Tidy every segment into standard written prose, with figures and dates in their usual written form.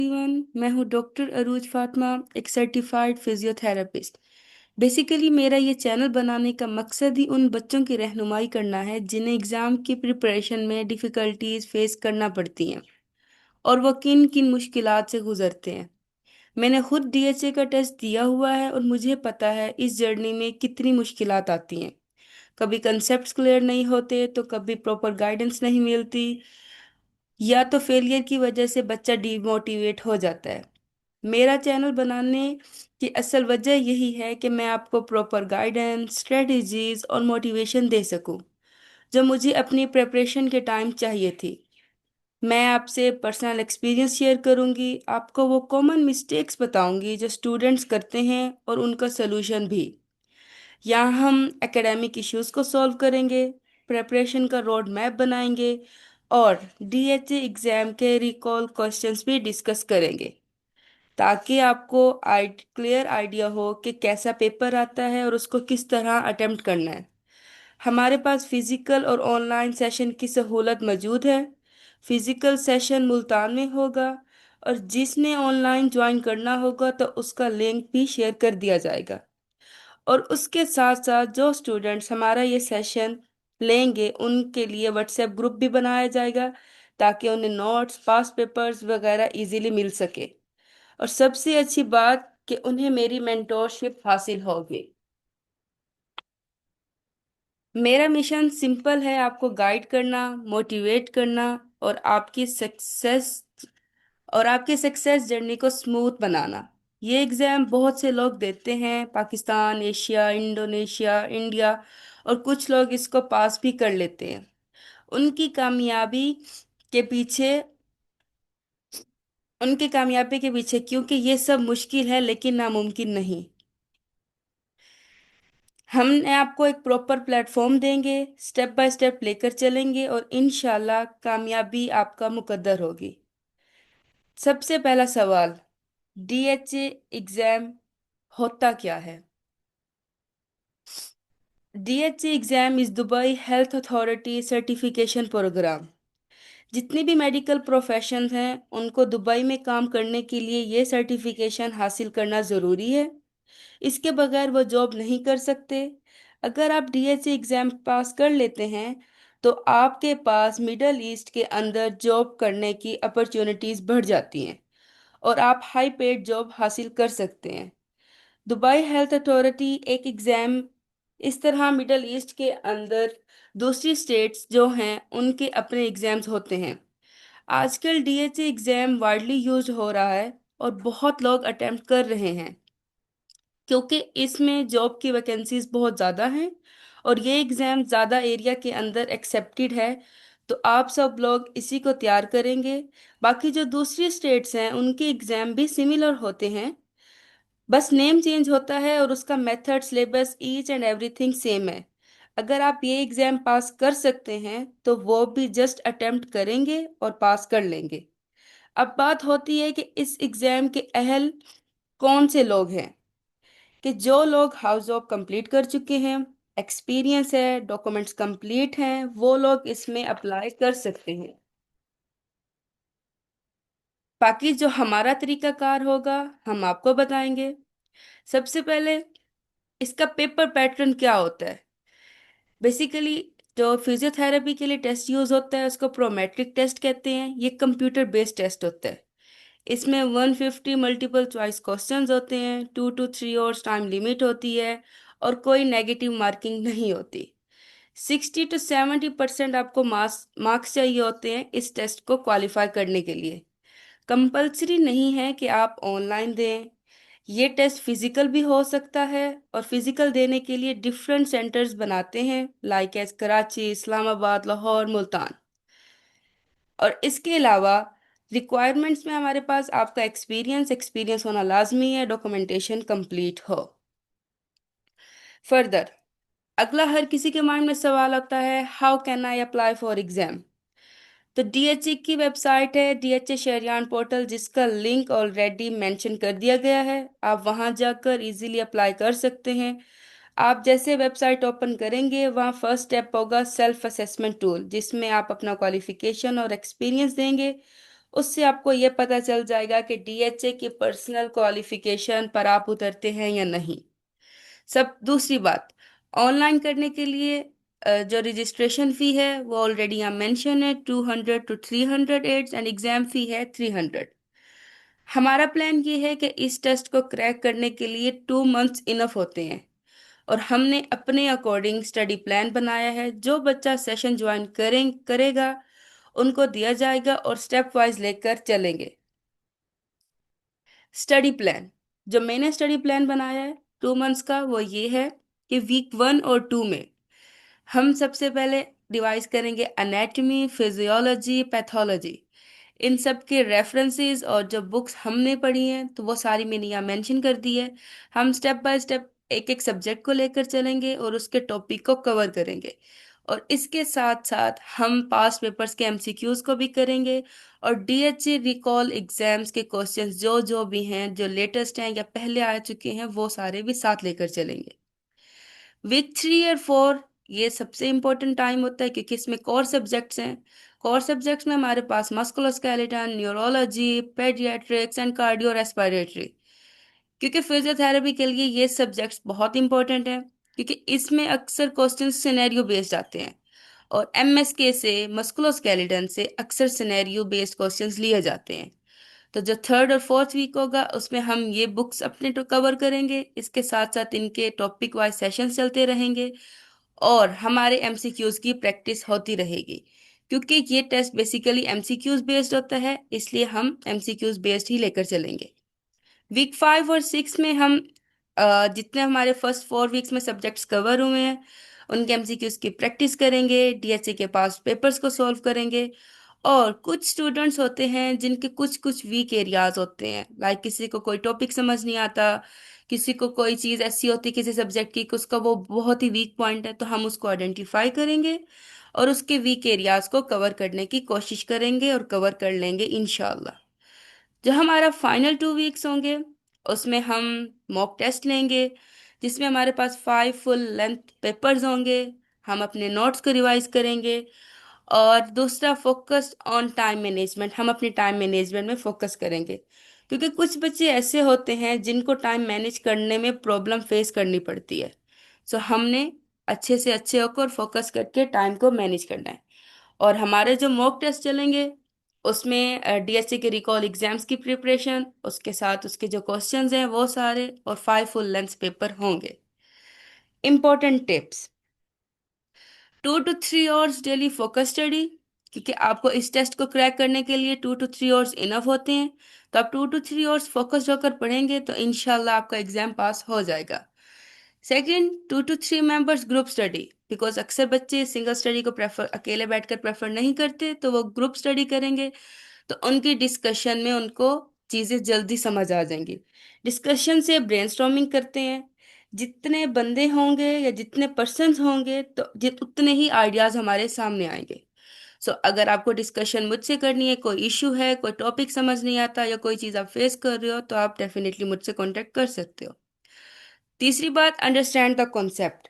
Everyone, मैं हूँ doctor Arooj Fatima, एक सर्टिफाइड फिजियोथेरेपिस्ट। बेसिकली मेरा ये चैनल बनाने का मकसद ही उन बच्चों की रहनुमाई करना है जिन्हें एग्ज़ाम की प्रिपरेशन में डिफ़िकल्टीज फेस करना पड़ती हैं और वो किन किन मुश्किलात से गुजरते हैं। मैंने खुद डीएचए का टेस्ट दिया हुआ है और मुझे पता है इस जर्नी में कितनी मुश्किलात आती हैं। कभी कंसेप्ट क्लियर नहीं होते, तो कभी प्रॉपर गाइडेंस नहीं मिलती, या तो फेलियर की वजह से बच्चा डिमोटिवेट हो जाता है। मेरा चैनल बनाने की असल वजह यही है कि मैं आपको प्रॉपर गाइडेंस, स्ट्रेटजीज और मोटिवेशन दे सकूं, जो मुझे अपनी प्रिपरेशन के टाइम चाहिए थी। मैं आपसे पर्सनल एक्सपीरियंस शेयर करूंगी, आपको वो कॉमन मिस्टेक्स बताऊंगी जो स्टूडेंट्स करते हैं और उनका सलूशन भी। यहाँ हम एकेडमिक इश्यूज को सॉल्व करेंगे, प्रिपरेशन का रोड मैप बनाएंगे और डीएचए एग्जाम के रिकॉल क्वेश्चंस भी डिस्कस करेंगे, ताकि आपको क्लियर आइडिया हो कि कैसा पेपर आता है और उसको किस तरह अटेम्प्ट करना है। हमारे पास फिजिकल और ऑनलाइन सेशन की सहूलत मौजूद है। फिजिकल सेशन मुल्तान में होगा और जिसने ऑनलाइन ज्वाइन करना होगा तो उसका लिंक भी शेयर कर दिया जाएगा। और उसके साथ साथ जो स्टूडेंट्स हमारा ये सेशन लेंगे उनके लिए व्हाट्सएप ग्रुप भी बनाया जाएगा, ताकि उन्हें नोट्स, पास पेपर्स वगैरह इजीली मिल सके। और सबसे अच्छी बात कि उन्हें मेरी मेंटोरशिप हासिल होगी। मेरा मिशन सिंपल है, आपको गाइड करना, मोटिवेट करना और आपकी सक्सेस जर्नी को स्मूथ बनाना। ये एग्ज़ाम बहुत से लोग देते हैं, पाकिस्तान, एशिया, इंडोनेशिया, इंडिया, और कुछ लोग इसको पास भी कर लेते हैं। उनकी कामयाबी के पीछे उनकी कामयाबी के पीछे क्योंकि ये सब मुश्किल है लेकिन नामुमकिन नहीं। हमने आपको एक प्रॉपर प्लेटफॉर्म देंगे, स्टेप बाय स्टेप लेकर चलेंगे और इंशाल्लाह कामयाबी आपका मुकद्दर होगी। सबसे पहला सवाल, डीएचए एग्जाम होता क्या है? DHA exam is Dubai Health Authority certification program. जितनी भी मेडिकल प्रोफेशन हैं उनको दुबई में काम करने के लिए ये सर्टिफिकेशन हासिल करना ज़रूरी है। इसके बगैर वो जॉब नहीं कर सकते। अगर आप डीएचए एग्जाम पास कर लेते हैं तो आपके पास मिडल ईस्ट के अंदर जॉब करने की अपॉर्चुनिटीज बढ़ जाती हैं और आप हाई पेड जॉब हासिल कर सकते हैं। दुबई हेल्थ अथॉरिटी एक एग्जाम इस तरह मिडल ईस्ट के अंदर दूसरी स्टेट्स जो हैं उनके अपने एग्जाम्स होते हैं। आजकल डीएचए एग्जाम वाइडली यूज हो रहा है और बहुत लोग अटेम्प्ट कर रहे हैं, क्योंकि इसमें जॉब की वैकेंसीज बहुत ज़्यादा हैं और ये एग्ज़ाम ज़्यादा एरिया के अंदर एक्सेप्टेड है। तो आप सब लोग इसी को तैयार करेंगे। बाकी जो दूसरी स्टेट्स हैं उनके एग्ज़ाम भी सिमिलर होते हैं, बस नेम चेंज होता है और उसका method, syllabus, each and everything same है। अगर आप ये एग्ज़ाम पास कर सकते हैं तो वो भी जस्ट अटेम्प्ट करेंगे और पास कर लेंगे। अब बात होती है कि इस एग्ज़ाम के अहल कौन से लोग हैं। कि जो लोग हाउस जॉब कंप्लीट कर चुके हैं, एक्सपीरियंस है, डॉक्यूमेंट्स कंप्लीट हैं, वो लोग इसमें अप्लाई कर सकते हैं। बाकी जो हमारा तरीकाकार होगा हम आपको बताएंगे। सबसे पहले इसका पेपर पैटर्न क्या होता है। बेसिकली जो फिजियोथेरेपी के लिए टेस्ट यूज होता है उसको प्रोमेट्रिक टेस्ट कहते हैं। ये कंप्यूटर बेस्ड टेस्ट होता है। इसमें 150 मल्टीपल चॉइस क्वेश्चंस होते हैं, 2 to 3 आवर्स टाइम लिमिट होती है और कोई नेगेटिव मार्किंग नहीं होती। 60 to 70% आपको मार्क्स चाहिए होते हैं इस टेस्ट को क्वालिफाई करने के लिए। कंपलसरी नहीं है कि आप ऑनलाइन दें, ये टेस्ट फिजिकल भी हो सकता है और फिजिकल देने के लिए डिफरेंट सेंटर्स बनाते हैं, लाइक एज कराची, इस्लामाबाद, लाहौर, मुल्तान। और इसके अलावा रिक्वायरमेंट्स में हमारे पास आपका एक्सपीरियंस होना लाजमी है, डॉक्यूमेंटेशन कंप्लीट हो। फर्दर अगला हर किसी के माइंड में सवाल आता है, how can I apply for exam. तो डीएचए की वेबसाइट है डीएचए शहरियान पोर्टल, जिसका लिंक ऑलरेडी मेंशन कर दिया गया है। आप वहां जाकर इजीली अप्लाई कर सकते हैं। आप जैसे वेबसाइट ओपन करेंगे वहाँ फर्स्ट स्टेप होगा सेल्फ असेसमेंट टूल, जिसमें आप अपना क्वालिफिकेशन और एक्सपीरियंस देंगे उससे आपको ये पता चल जाएगा कि डीएचए की पर्सनल क्वालिफिकेशन पर आप उतरते हैं या नहीं। सब दूसरी बात, ऑनलाइन करने के लिए जो रजिस्ट्रेशन फी है वो ऑलरेडी यहाँ मेंशन है, 200 to 300 AEDs, and exam fee है 300। हमारा प्लान ये है कि इस टेस्ट को क्रैक करने के लिए 2 मंथ्स इनफ होते हैं, और हमने अपने अकॉर्डिंग स्टडी प्लान बनाया है। जो बच्चा सेशन ज्वाइन करेगा उनको दिया जाएगा और स्टेप वाइज लेकर चलेंगे। स्टडी प्लान, जो मैंने स्टडी प्लान बनाया है 2 मंथ्स का, वो ये है कि वीक 1 और 2 में हम सबसे पहले डिवाइस करेंगे एनाटॉमी, फिजियोलॉजी, पैथोलॉजी, इन सब के रेफरेंसेस, और जो बुक्स हमने पढ़ी हैं तो वो सारी मैंने यहाँ मेंशन कर दी है। हम स्टेप बाय स्टेप एक एक सब्जेक्ट को लेकर चलेंगे और उसके टॉपिक को कवर करेंगे, और इसके साथ साथ हम पास्ट पेपर्स के एमसीक्यूज को भी करेंगे, और डीएचए रिकॉल एग्जाम्स के क्वेश्चंस जो जो भी हैं, जो लेटेस्ट हैं या पहले आ चुके हैं, वो सारे भी साथ लेकर चलेंगे। वीक 3 और 4 ये सबसे इम्पोर्टेंट टाइम होता है, क्योंकि इसमें कोर सब्जेक्ट्स हैं। कोर सब्जेक्ट्स में हमारे पास musculoskeleton, neurology, paediatrics and cardio respiratory. क्योंकि फिजियोथेरेपी के लिए ये सब्जेक्ट्स बहुत इंपॉर्टेंट हैं, क्योंकि इसमें अक्सर क्वेश्चन सिनेरियो बेस्ड आते हैं, और एमएसके से, मस्कुलोस्केलेटन से अक्सर सिनेरियो बेस्ड क्वेश्चंस लिए जाते हैं। तो जो 3rd और 4th वीक होगा उसमें हम ये बुक्स अपने तो कवर करेंगे, इसके साथ साथ इनके टॉपिक वाइज सेशंस चलते रहेंगे, और हमारे एमसीक्यूज की प्रैक्टिस होती रहेगी। क्योंकि ये टेस्ट बेसिकली एमसीक्यूज बेस्ड होता है, इसलिए हम एमसीक्यूज बेस्ड ही लेकर चलेंगे। वीक 5 और 6 में हम जितने हमारे फर्स्ट 4 वीक्स में सब्जेक्ट्स कवर हुए हैं उनके एमसीक्यूज की प्रैक्टिस करेंगे, डीएचए के पास पेपर्स को सॉल्व करेंगे। और कुछ स्टूडेंट्स होते हैं जिनके कुछ कुछ वीक एरियाज होते हैं, लाइक किसी को कोई टॉपिक समझ नहीं आता, किसी को कोई चीज़ ऐसी होती है किसी सब्जेक्ट की कि उसका वो बहुत ही वीक पॉइंट है, तो हम उसको आइडेंटिफाई करेंगे और उसके वीक एरियाज को कवर करने की कोशिश करेंगे और कवर कर लेंगे इंशाल्लाह। जो हमारा फाइनल 2 वीक्स होंगे उसमें हम मॉक टेस्ट लेंगे, जिसमें हमारे पास 5 फुल लेंथ पेपर्स होंगे। हम अपने नोट्स को रिवाइज करेंगे, और दूसरा फोकस ऑन टाइम मैनेजमेंट, हम अपने टाइम मैनेजमेंट में फोकस करेंगे, क्योंकि कुछ बच्चे ऐसे होते हैं जिनको टाइम मैनेज करने में प्रॉब्लम फेस करनी पड़ती है। सो हमने अच्छे से अच्छे होकर फोकस करके टाइम को मैनेज करना है। और हमारे जो मॉक टेस्ट चलेंगे उसमें डीएससी के रिकॉल एग्जाम्स की प्रिपरेशन, उसके साथ उसके जो क्वेश्चंस हैं वो सारे, और 5 फुल लेंथ पेपर होंगे। Important tips, 2 to 3 hours daily focus study, क्योंकि आपको इस टेस्ट को क्रैक करने के लिए 2 to 3 आवर्स इनफ होते हैं। तो आप 2 to 3 आवर्स फोकस्ड होकर पढ़ेंगे तो इनशाला आपका एग्जाम पास हो जाएगा। Second, 2 to 3 members group study, because अक्सर बच्चे सिंगल स्टडी को प्रेफर, अकेले बैठकर प्रेफर नहीं करते, तो वो ग्रुप स्टडी करेंगे तो उनकी डिस्कशन में उनको चीज़ें जल्दी समझ आ जाएंगी। डिस्कशन से ब्रेनस्टॉर्मिंग करते हैं, जितने बंदे होंगे या जितने पर्सन्स होंगे तो जित उतने ही आइडियाज हमारे सामने आएंगे। सो अगर आपको डिस्कशन मुझसे करनी है, कोई इशू है, कोई टॉपिक समझ नहीं आता या कोई चीज़ आप फेस कर रहे हो, तो आप डेफिनेटली मुझसे कांटेक्ट कर सकते हो। तीसरी बात, अंडरस्टैंड द कॉन्सेप्ट।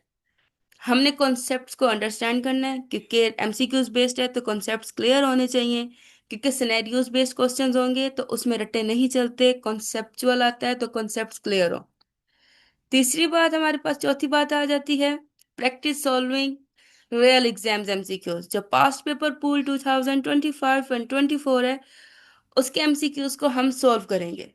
हमने कॉन्सेप्ट्स को अंडरस्टैंड करना है, क्योंकि एमसीक्यूज बेस्ड है तो कॉन्सेप्ट्स क्लियर होने चाहिए। क्योंकि सिनेरियोज बेस्ड क्वेश्चंस होंगे तो उसमें रट्टे नहीं चलते, कॉन्सेप्चुअल आता है तो कॉन्सेप्ट्स क्लियर हो। तीसरी बात, हमारे पास चौथी बात आ जाती है, practice solving real exams MCQs. जो पास्ट पेपर पूल 2025 एंड 24 है उसके एमसीक्यूज को हम सॉल्व करेंगे।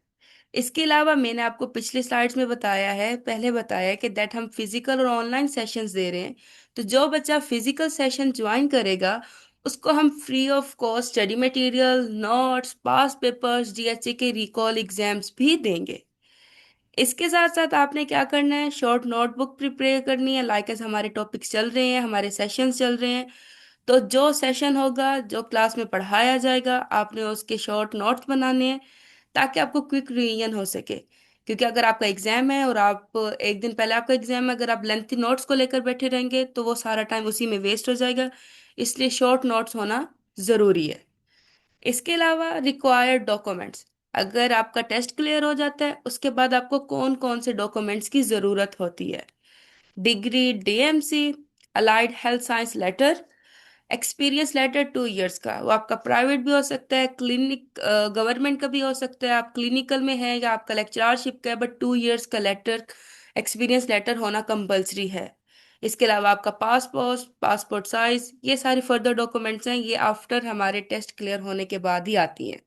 इसके अलावा मैंने आपको पिछले स्लाइड्स में बताया है, पहले बताया है कि दैट हम फिजिकल और ऑनलाइन सेशंस दे रहे हैं। तो जो बच्चा फिजिकल सेशन ज्वाइन करेगा उसको हम free of cost study material, notes, past papers, DHA के रिकॉल एग्जाम्स भी देंगे। इसके साथ साथ आपने क्या करना है, शॉर्ट नोटबुक प्रिपेयर करनी है, लाइक एस हमारे टॉपिक्स चल रहे हैं, हमारे सेशंस चल रहे हैं, तो जो सेशन होगा, जो क्लास में पढ़ाया जाएगा, आपने उसके शॉर्ट नोट्स बनाने हैं ताकि आपको क्विक रिवीजन हो सके। क्योंकि अगर आपका एग्जाम है और आप एक दिन पहले आपका एग्जाम है, अगर आप लेंथी नोट्स को लेकर बैठे रहेंगे तो वो सारा टाइम उसी में वेस्ट हो जाएगा, इसलिए शॉर्ट नोट्स होना ज़रूरी है। इसके अलावा रिक्वायर्ड डॉक्यूमेंट्स, अगर आपका टेस्ट क्लियर हो जाता है उसके बाद आपको कौन कौन से डॉक्यूमेंट्स की ज़रूरत होती है, degree, DMC, allied health science letter, experience letter 2 years का, वो आपका प्राइवेट भी हो सकता है, क्लिनिक गवर्नमेंट का भी हो सकता है, आप क्लिनिकल में है या आपका लेक्चरशिप का है, बट 2 इयर्स का लेटर, एक्सपीरियंस लेटर होना कंपलसरी है। इसके अलावा आपका पासपोर्ट, पासपोर्ट साइज, ये सारी फर्दर डॉक्यूमेंट्स हैं, ये आफ्टर हमारे टेस्ट क्लियर होने के बाद ही आती हैं।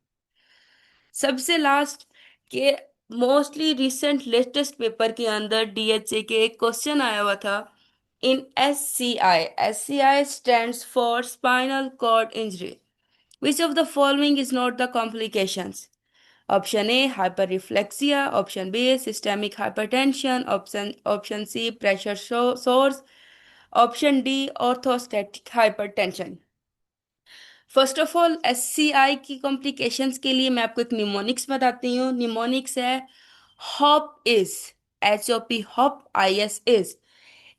सबसे लास्ट के मोस्टली रिसेंट लेटेस्ट पेपर के अंदर डीएचए के एक क्वेश्चन आया हुआ था। In S C I stands for spinal cord injury, which of the following is not the complications? Option A hyperreflexia, option B systemic hypertension, option C pressure sores, option D orthostatic hypertension. First of all SCI की complications के लिए मैं आपको एक mnemonics बताती हूँ। Mnemonics है hop is, HOP, hop IS is.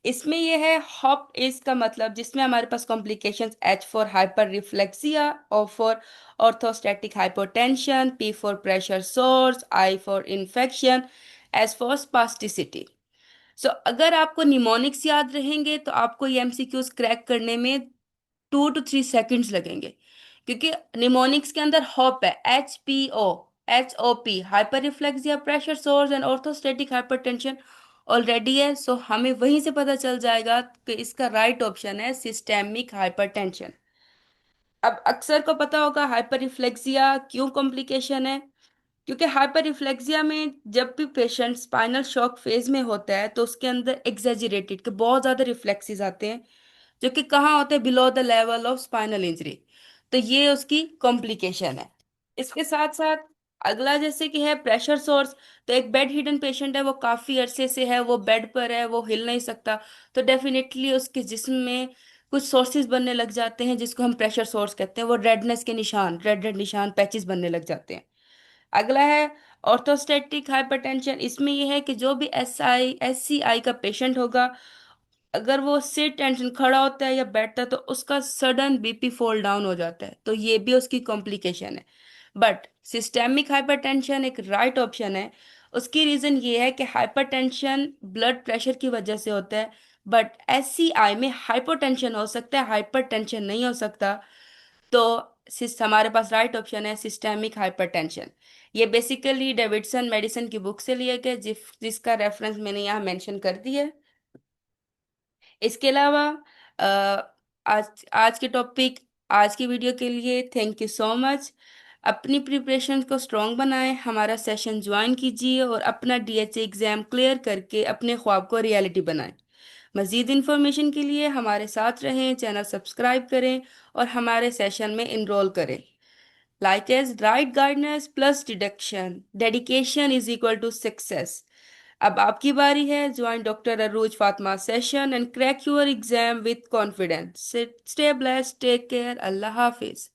इसमें यह है हॉप इज का मतलब जिसमें हमारे पास complications H for hyperreflexia, O for orthostatic hypotension, P for pressure sores, I for infection, S for spasticity. So अगर आपको निमोनिक्स याद रहेंगे तो आपको ये एमसीक्यूज क्रैक करने में 2 to 3 सेकंड्स लगेंगे, क्योंकि निमोनिक्स के अंदर हॉप है, HPO, hyper reflexia, pressure source and orthostatic hypertension already है। सो हमें वहीं से पता चल जाएगा कि इसका राइट ऑप्शन है सिस्टेमिक हाइपरटेंशन। अब अक्सर को पता होगा हाइपर रिफ्लेक्सिया क्यों कॉम्प्लिकेशन है, क्योंकि हाइपर रिफ्लेक्सिया में जब भी पेशेंट स्पाइनल शॉक फेज में होता है तो उसके अंदर एग्जेजरेटेड के बहुत ज्यादा रिफ्लेक्सेस आते हैं, जो कि कहाँ होते हैं, below the level of spinal injury. तो ये उसकी कॉम्प्लिकेशन है। इसके साथ साथ अगला जैसे कि है प्रेशर सोर्स। तो एक बेड हिडन पेशेंट है, वो काफी अरसे से है, वो बेड पर है, वो हिल नहीं सकता, तो डेफिनेटली उसके जिस्म में कुछ सोर्सेज बनने लग जाते हैं जिसको हम प्रेशर सोर्स कहते हैं। वो रेडनेस के निशान, रेड रेड निशान, पैचेस बनने लग जाते हैं। अगला है ऑर्थोस्टैटिक हाइपरटेंशन। इसमें यह है कि जो भी SCI का पेशेंट होगा, अगर वो सिट टेंशन खड़ा होता है या बैठता है तो उसका सडन BP फॉल डाउन हो जाता है, तो ये भी उसकी कॉम्प्लिकेशन है। बट सिस्टेमिक हाइपरटेंशन एक राइट ऑप्शन है। उसकी रीजन ये है कि हाइपरटेंशन ब्लड प्रेशर की वजह से होता है, बट SCI में हाइपोटेंशन हो सकता है, हाइपरटेंशन नहीं हो सकता। तो हमारे पास राइट ऑप्शन है सिस्टेमिक हाइपरटेंशन। ये बेसिकली डेविडसन मेडिसिन की बुक से लिए गए, जिसका रेफरेंस मैंने यहाँ मेंशन कर दिया है। इसके अलावा अ, आज आज के टॉपिक, आज की वीडियो के लिए थैंक यू सो मच। अपनी प्रिपरेशन को स्ट्रॉन्ग बनाएं, हमारा सेशन ज्वाइन कीजिए और अपना DHA एग्जाम क्लियर करके अपने ख्वाब को रियलिटी बनाएं। मज़ीद इन्फॉर्मेशन के लिए हमारे साथ रहें, चैनल सब्सक्राइब करें और हमारे सेशन में इनरोल करें। Like as right guidance plus deduction, dedication is equal to success. अब आपकी बारी है, join doctor Arooj Fatima session and crack your exam with confidence. Stay blessed, take care, अल्लाह हाफिज।